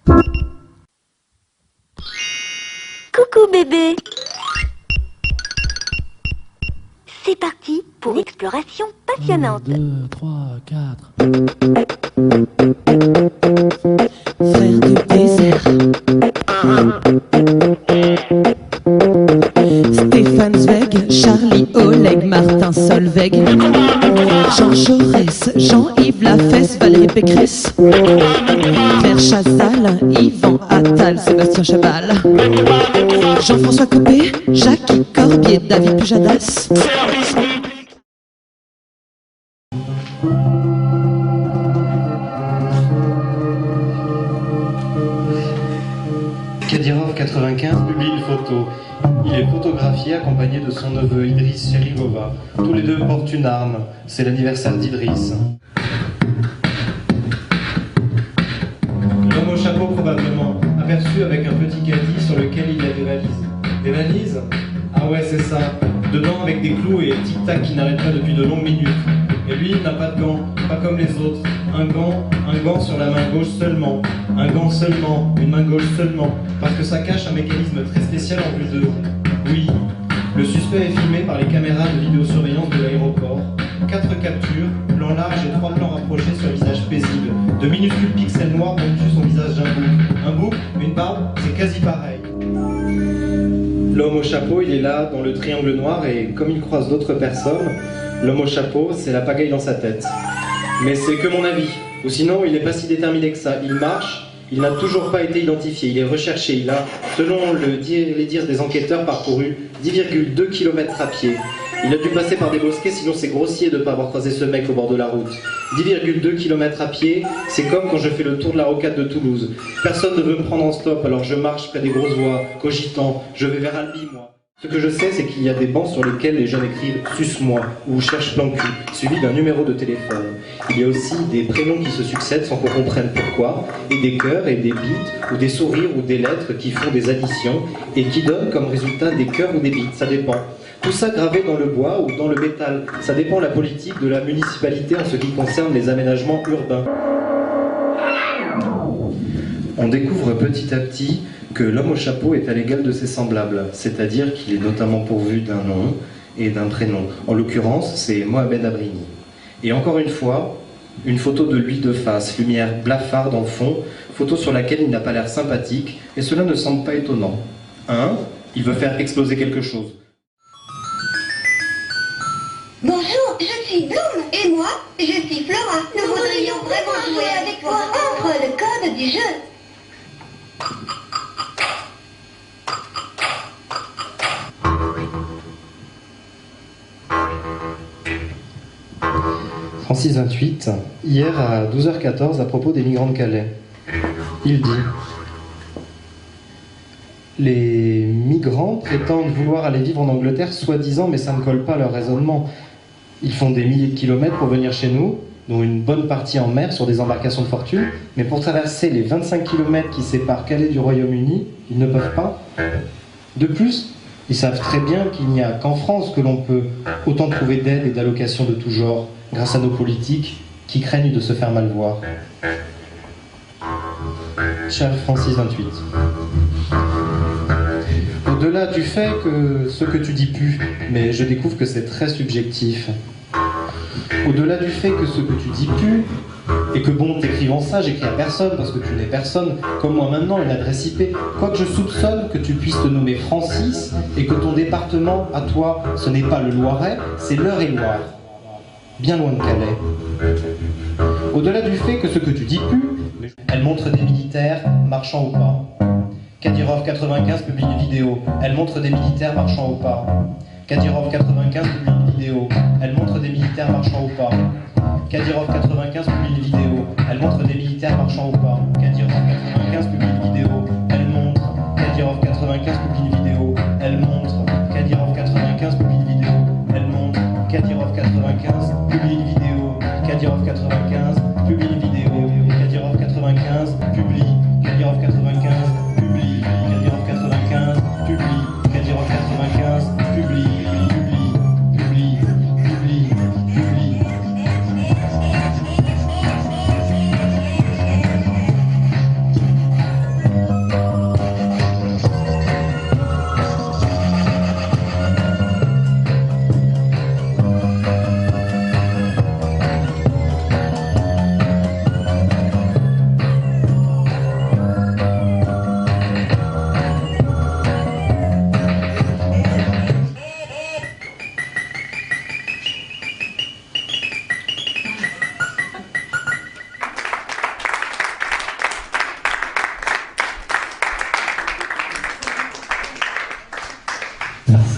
Coucou bébé. C'est parti pour une exploration passionnante. 1, 2, 3, 4. Frère du désert. Stéphane Zweig, Charlie Oleg, Martin Solveig, Jean Jaurès, Jean-Yves Lafesse, Valérie Pécresse, Claire Chazal, Yvan Attal, Sébastien Chabal, Jean-François Copé, Jacques Corbier, David Pujadas. Kadyrov 95 publie une photo. Il est photographié accompagné de son neveu Idriss Cherigova. Tous les deux portent une arme. C'est l'anniversaire d'Idriss. L'homme au chapeau probablement, aperçu avec un petit caddie sur lequel il y a des valises. Des valises? Ah ouais, c'est ça. Dedans avec des clous et tic-tac qui n'arrêtent pas depuis de longues minutes. Et lui, il n'a pas de gants, pas comme les autres. Un gant sur la main gauche seulement. Un gant seulement, une main gauche seulement. Parce que ça cache un mécanisme très spécial en plus de... Oui, le suspect est filmé par les caméras de vidéosurveillance de l'aéroport. 4 captures, plan large et 3 plans rapprochés sur un visage paisible. De minuscules pixels noirs ponctuent son visage d'un bouc. Un bouc, une barbe, c'est quasi pareil. L'homme au chapeau, il est là, dans le triangle noir, et comme il croise d'autres personnes, l'homme au chapeau, c'est la pagaille dans sa tête. Mais c'est que mon avis. Ou sinon, il n'est pas si déterminé que ça. Il marche, il n'a toujours pas été identifié, il est recherché. Il a, selon les dires des enquêteurs, parcouru 10,2 km à pied. Il a dû passer par des bosquets, sinon c'est grossier de ne pas avoir croisé ce mec au bord de la route. 10,2 km à pied, c'est comme quand je fais le tour de la rocade de Toulouse. Personne ne veut me prendre en stop, alors je marche près des grosses voies, cogitant, je vais vers Albi, moi. Ce que je sais, c'est qu'il y a des bancs sur lesquels les jeunes écrivent « Suce-moi » ou « Cherche plan cul », suivi d'un numéro de téléphone. Il y a aussi des prénoms qui se succèdent sans qu'on comprenne pourquoi, et des cœurs et des bites, ou des sourires ou des lettres qui font des additions, et qui donnent comme résultat des cœurs ou des bites, ça dépend. Tout ça gravé dans le bois ou dans le métal, ça dépend de la politique de la municipalité en ce qui concerne les aménagements urbains. On découvre petit à petit que l'homme au chapeau est à l'égal de ses semblables, c'est-à-dire qu'il est notamment pourvu d'un nom et d'un prénom. En l'occurrence, c'est Mohamed Abrini. Et encore une fois, une photo de lui de face, lumière blafarde en fond, photo sur laquelle il n'a pas l'air sympathique, et cela ne semble pas étonnant. Il veut faire exploser quelque chose. Bonjour, je suis Bloom. Et moi, je suis Flora. Nous voudrions vraiment jouer avec toi. Entre le code du jeu. Francis 28, hier à 12h14 à propos des migrants de Calais. Il dit: les migrants prétendent vouloir aller vivre en Angleterre, soi-disant, mais ça ne colle pas à leur raisonnement. Ils font des milliers de kilomètres pour venir chez nous, dont une bonne partie en mer sur des embarcations de fortune, mais pour traverser les 25 kilomètres qui séparent Calais du Royaume-Uni, ils ne peuvent pas. De plus, ils savent très bien qu'il n'y a qu'en France que l'on peut autant trouver d'aides et d'allocations de tout genre, grâce à nos politiques qui craignent de se faire mal voir. Cher Francis 28. Au-delà du fait que ce que tu dis pue, mais je découvre que c'est très subjectif. Au-delà du fait que ce que tu dis pue, et que bon, t'écrivant ça, j'écris à personne, parce que tu n'es personne, comme moi maintenant, une adresse IP, quoique je soupçonne que tu puisses te nommer Francis, et que ton département, à toi, ce n'est pas le Loiret, c'est l'Eure-et-Loire. Bien loin de Calais. Au-delà du fait que ce que tu dis pue, elle montre des militaires marchant au pas. Kadyrov 95 publie une vidéo, elle montre des militaires marchant au pas. Kadyrov 95 publie une vidéo, elle montre des militaires marchant au pas. Kadyrov 95 publie une vidéo, elle montre des militaires marchant au pas. Kadyrov 95 publie une vidéo, elle montre. Kadyrov 95 publie une vidéo, elle montre. Kadyrov 95 publie une vidéo, elle montre. Kadyrov 95 publie une vidéo, Kadyrov 95 publie une vidéo, Kadyrov 95 publie, Kadyrov 95 publie, Kadyrov 95 publie, Kadyrov 95 publie, publie.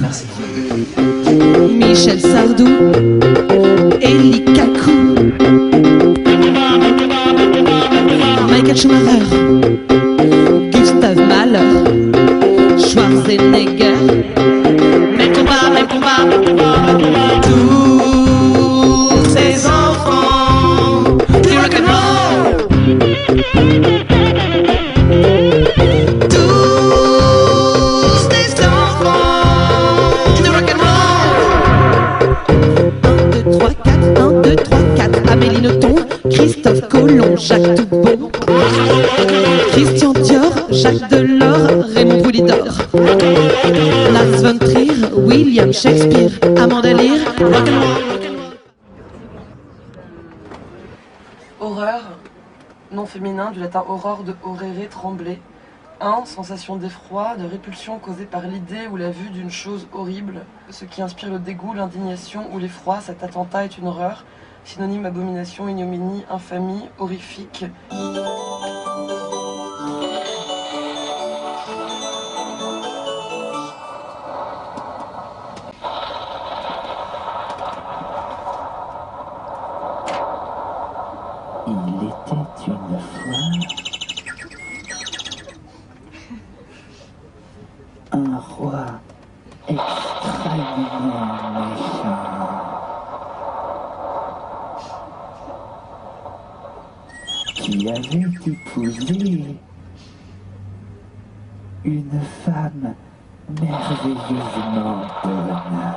Merci. Michel Sardou, Eli Kakou, Michael Schumacher, Gustave Mahler, Schwarzenegger, même combat, tous ces enfants du rock'n'roll, tous ces enfants du rock'n'roll. 1, 2, 3, 4, 1, 2, 3, 4, Amélie Nothomb, Christophe Colomb, Jacques Toubon, Christian Dior, Jacques Delors, Raymond Poulidor, Lars von Trier, William Shakespeare, Amanda Lear, Horreur, nom féminin du latin aurore de horere, trembler. 1. Sensation d'effroi, de répulsion causée par l'idée ou la vue d'une chose horrible, ce qui inspire le dégoût, l'indignation ou l'effroi. Cet attentat est une horreur, synonyme abomination, ignominie, infamie, horrifique. Il était une fois un roi extrêmement méchant qui avait épousé une femme merveilleusement bonne.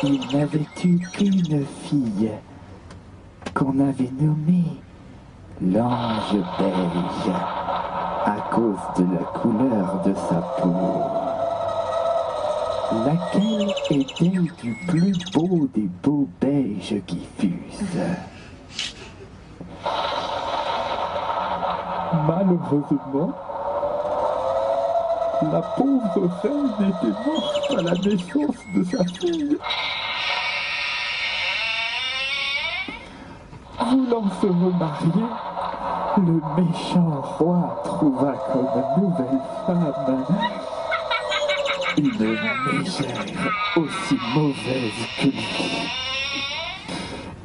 Il n'avait eu qu'une fille qu'on avait nommée l'ange beige à cause de la couleur de sa peau, laquelle était du plus beau des beaux beiges qui fussent. Malheureusement, la pauvre reine était morte à la naissance de sa fille. Voulant se remarier, le méchant roi trouva comme nouvelle femme une mégère aussi mauvaise que lui.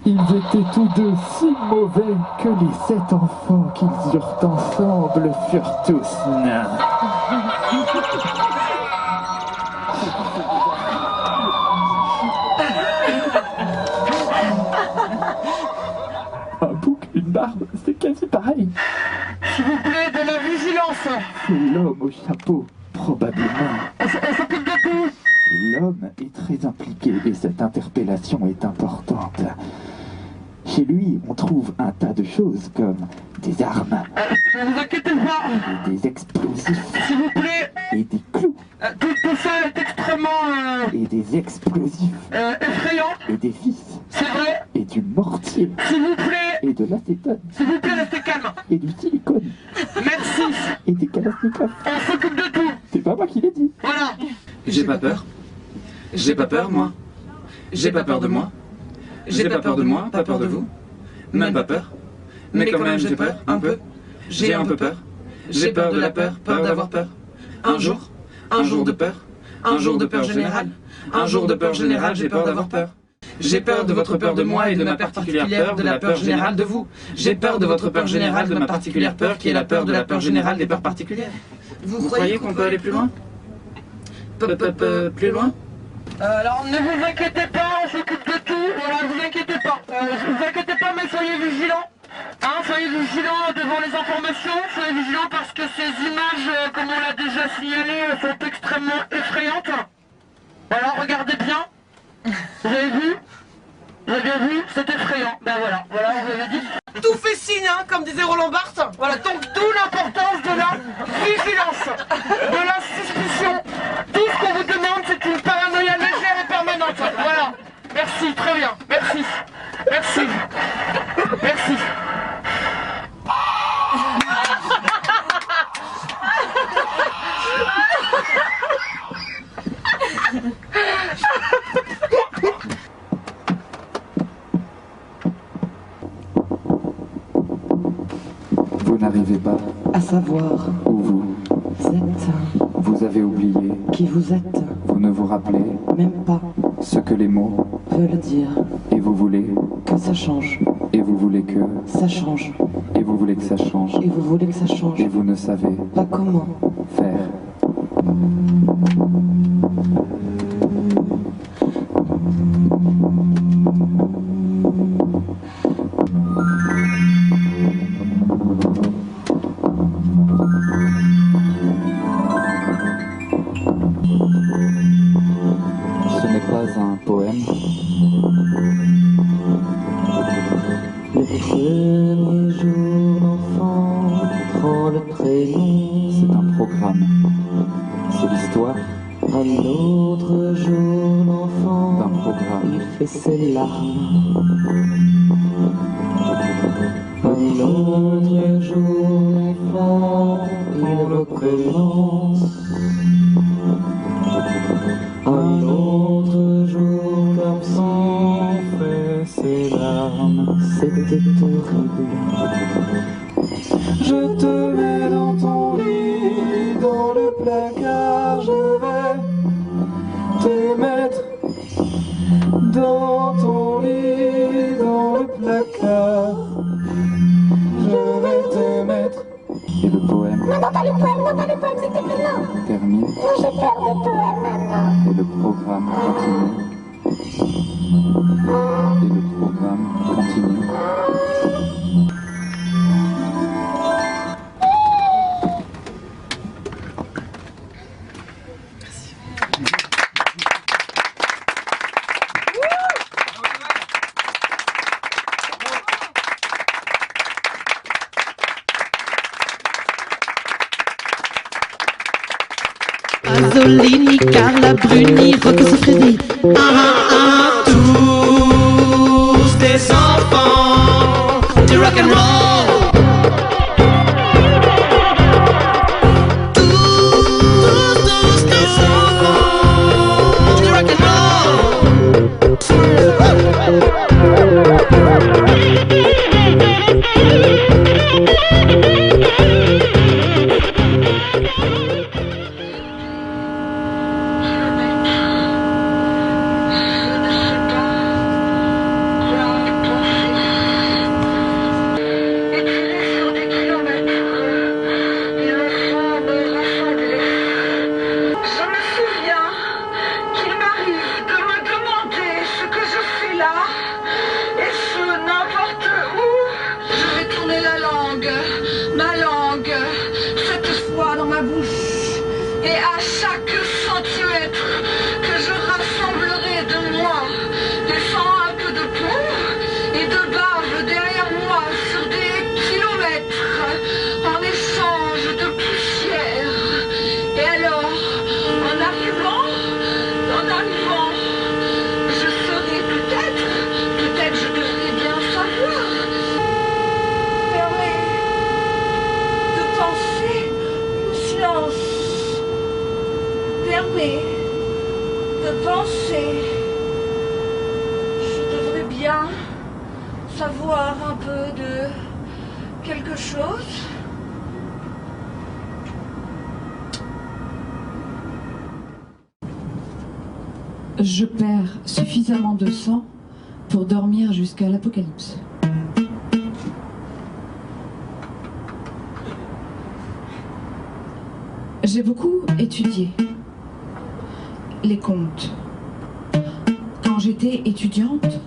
Ils étaient tous deux si mauvais que les 7 enfants qu'ils eurent ensemble furent tous nains. Un bouc, une barbe, c'est quasi pareil. S'il vous plaît, de la vigilance. C'est l'homme au chapeau, probablement. L'homme est très impliqué et cette interpellation est importante. Chez lui, on trouve un tas de choses comme des armes, Ne vous inquiétez pas. et des explosifs, S'il vous plaît, et des clous, tout ça est extrêmement et des explosifs, effrayant. et des vis, C'est vrai. et du mortier, S'il vous plaît, et de l'acétone, restez calme. et du silicone, Merci. et des kalachnikovs. On s'occupe de tout. C'est pas moi qui l'ai dit. Voilà. J'ai pas peur. J'ai pas peur, moi. J'ai pas peur de moi. J'ai pas peur de moi, pas peur de vous. Même pas peur. Mais quand même j'ai peur, un peu. J'ai un peu peur. J'ai peur de la peur, peur d'avoir peur. Un jour de peur. Un jour de peur générale. Un jour de peur générale, j'ai peur d'avoir peur. J'ai peur de votre peur de moi et de ma particulière peur, de la peur générale de vous. J'ai peur de votre peur générale, de ma particulière peur, qui est la peur de la peur générale des peurs particulières. Vous croyez qu'on peut aller plus loin? Plus loin? Alors ne vous inquiétez pas, on s'occupe de tout. Voilà, ne vous inquiétez pas. Vous inquiétez pas, mais soyez vigilants. Hein, soyez vigilants devant les informations. Soyez vigilants parce que ces images, comme on l'a déjà signalé, sont extrêmement effrayantes. Alors regardez bien. Vous avez vu? Vous avez bien vu? C'est effrayant. Ben voilà, vous avez dit. Tout fait signe, hein, comme disait Roland Barthes. Voilà, donc d'où l'importance de la vigilance, de la suspicion. Tout ce qu'on vous demande, c'est une paranoïa légère et permanente. Voilà. Merci, très bien. Merci. Merci. Merci. Vous n'arrivez pas à savoir où vous êtes, vous avez oublié, qui vous êtes, vous ne vous rappelez même pas ce que les mots veulent dire, et vous voulez, que ça change, et vous voulez que, ça change, et vous voulez que ça change, et vous voulez que ça change, et vous ne savez pas comment faire. Ce n'est pas un poème. Le premier jour l'enfant prend le prénom. C'est un programme. C'est l'histoire Un autre jour l'enfant d'un programme. il fait ses larmes. Un autre jour l'enfant il recommence. Un autre jour comme sans fait ses larmes. C'était horrible. Je te mets dans ton lit, dans le placard, je vais te mettre dans ton lit, dans le placard. Je vais te mettre. Et le poème Non, pas le poème, s'il te plaît, non. termine. Non, j'ai peur de poème maintenant. Et le programme continue. Et le programme continue. Pasolini, Carla Bruni, Rocco Siffredi. Tous des enfants du rock'n'roll. Tous des enfants du savoir un peu de quelque chose. Je perds suffisamment de sang pour dormir jusqu'à l'apocalypse. J'ai beaucoup étudié les contes. Quand j'étais étudiante,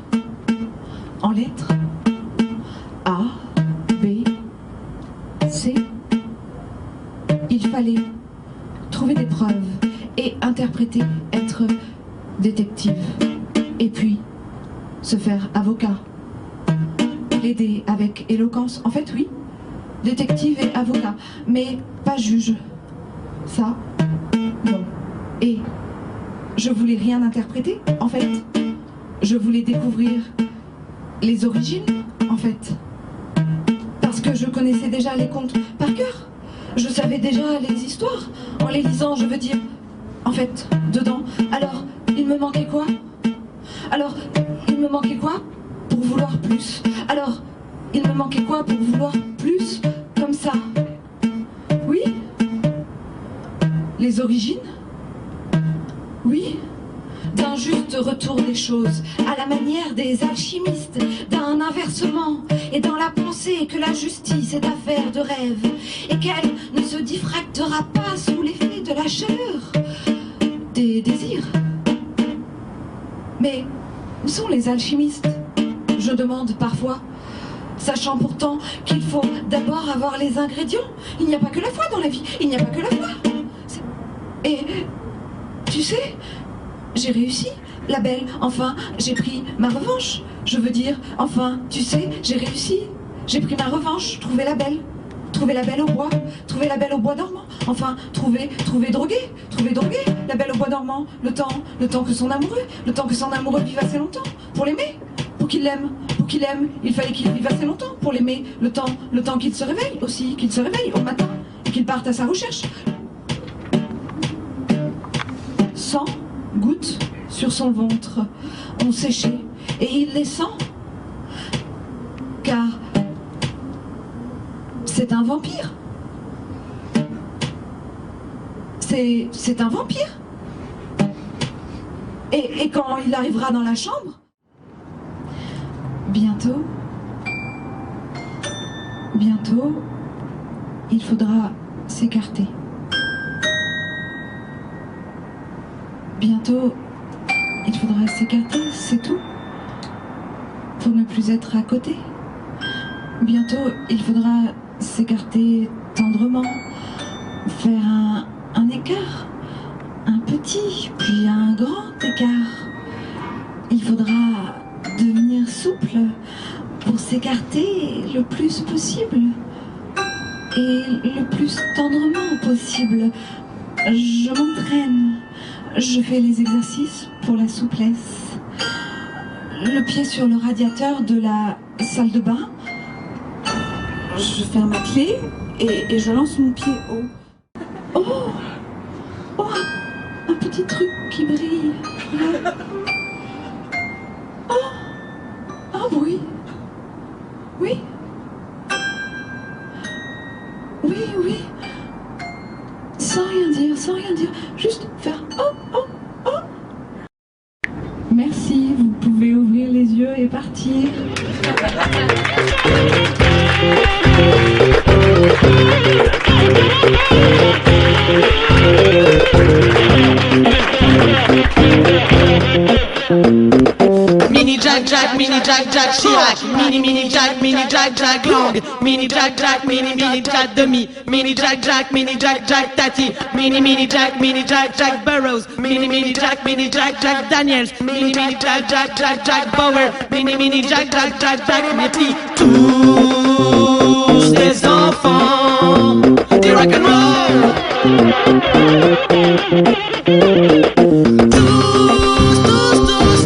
en lettres, A, B, C, il fallait trouver des preuves et interpréter, être détective, et puis se faire avocat, plaider avec éloquence. En fait, oui, détective et avocat, mais pas juge. Ça, non. Et je voulais rien interpréter, en fait. Je voulais découvrir les origines, en fait. Parce que je connaissais déjà les contes par cœur. Je savais déjà les histoires. En les lisant, je veux dire, en fait, dedans. Alors, il me manquait quoi? Alors, il me manquait quoi pour vouloir plus? Alors, il me manquait quoi pour vouloir plus? Comme les origines? Oui, d'un juste retour des choses, à la manière des alchimistes, d'un inversement, et dans la pensée que la justice est affaire de rêve, et qu'elle ne se diffractera pas sous l'effet de la chaleur des désirs. Mais où sont les alchimistes? Je demande parfois, sachant pourtant qu'il faut d'abord avoir les ingrédients. Il n'y a pas que la foi dans la vie, il n'y a pas que la foi. Et tu sais, j'ai réussi, la belle, enfin, j'ai pris ma revanche. Je veux dire, enfin, tu sais, j'ai réussi. J'ai pris ma revanche, trouver la belle au bois, trouver la belle au bois dormant. Enfin, trouver drogué, la belle au bois dormant. Le temps que son amoureux vive assez longtemps pour l'aimer. Pour qu'il l'aime, il fallait qu'il vive assez longtemps pour l'aimer. Le temps qu'il se réveille aussi, qu'il se réveille au matin et qu'il parte à sa recherche. 100 gouttes sur son ventre ont séché et il les sent. Car c'est un vampire. C'est un vampire. Et quand il arrivera dans la chambre, bientôt, il faudra s'écarter. Bientôt, il faudra s'écarter, c'est tout, pour ne plus être à côté. Bientôt, il faudra s'écarter tendrement, faire un écart, un petit, puis un grand écart. Il faudra devenir souple pour s'écarter le plus possible et le plus tendrement possible. Je m'entraîne, je fais les exercices pour la souplesse. Le pied sur le radiateur de la salle de bain. Je ferme ma clé et je lance mon pied haut. Oh, un petit truc qui brille. Ah oui. Oui. Sans rien dire. Juste faire oh. Merci, vous pouvez ouvrir les yeux et partir. Mini Jack Chirac, mini Jack Long, mini Jack demi, mini Jack Tati, mini Jack Burrows, mini Jack Daniels, mini Jack Bauer, mini Jack Netty. Tous les enfants du rock'n'roll. Tous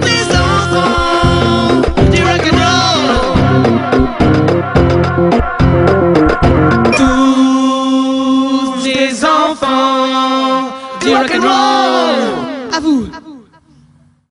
les enfants du rock'n'roll. Tous les enfants du rock'n'roll. À vous.